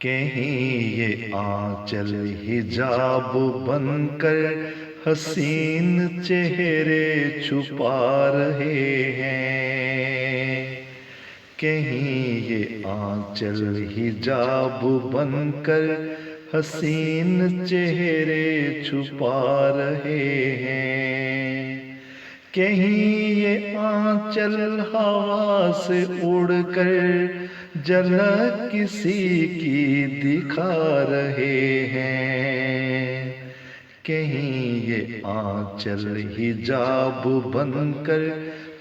कहीं ये आंचल हिजाब बनकर हसीन चेहरे छुपा रहे हैं। कहीं ये आंचल हिजाब बनकर हसीन चेहरे छुपा रहे हैं। कहीं ये आंचल हवा से उड़कर झलक किसी की दिखा रहे हैं। कहीं ये आंचल हिजाब बनकर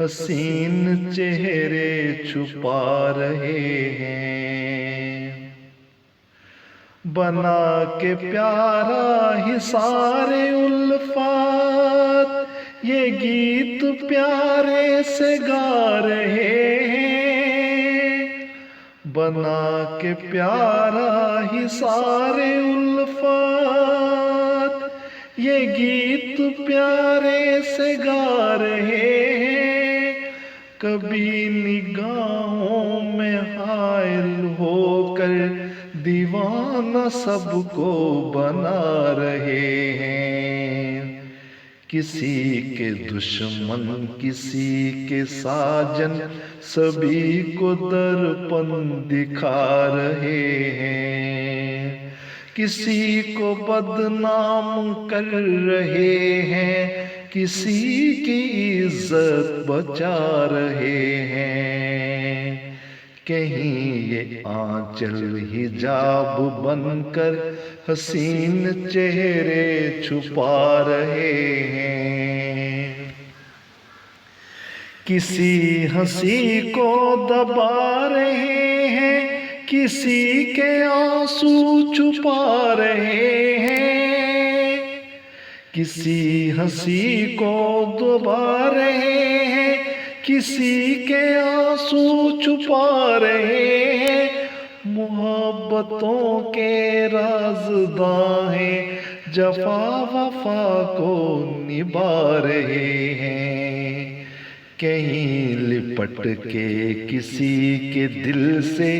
हसीन चेहरे छुपा रहे हैं। बना के प्यारा ही सारे उल्फात ये गीत प्यारे से गा रहे हैं। बना के प्यारा ही सारे उल्फात ये गीत प्यारे से गा रहे हैं। कभी निगाहों में हायल होकर दीवाना सबको बना रहे हैं। किसी के दुश्मन किसी के साजन सभी को दर्पण दिखा रहे हैं। किसी को बदनाम कर रहे हैं, किसी की इज्जत बचा रहे हैं। कहीं ये आंचल हिजाब बनकर हसीन चेहरे छुपा रहे हैं। किसी हंसी को दबा रहे हैं, किसी के आंसू छुपा रहे हैं। किसी हंसी को दबा रहे हैं, किसी के आंसू छुपा रहे हैं। मोहब्बतों के राज़दां हैं, जफा वफा को निभा रहे हैं। कहीं लिपट के किसी के दिल से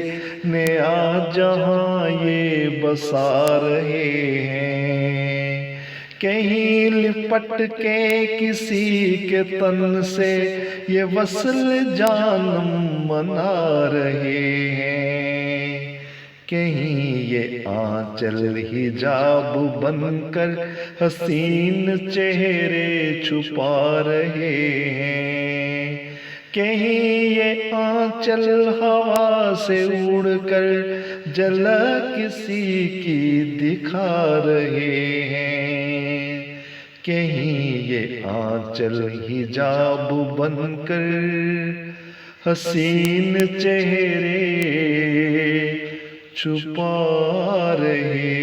नया जहां ये बसा रहे हैं। कहीं लिपट के किसी के तन से ये वस्ल जानम मना रहे हैं। कहीं ये आंचल हिजाब बनकर हसीन चेहरे छुपा रहे हैं। कहीं ये आंचल हवा से उड़कर झलक किसी की दिखा रहे हैं। कहीं ये आंचल हिजाब बनकर हसीन चेहरे छुपा रहे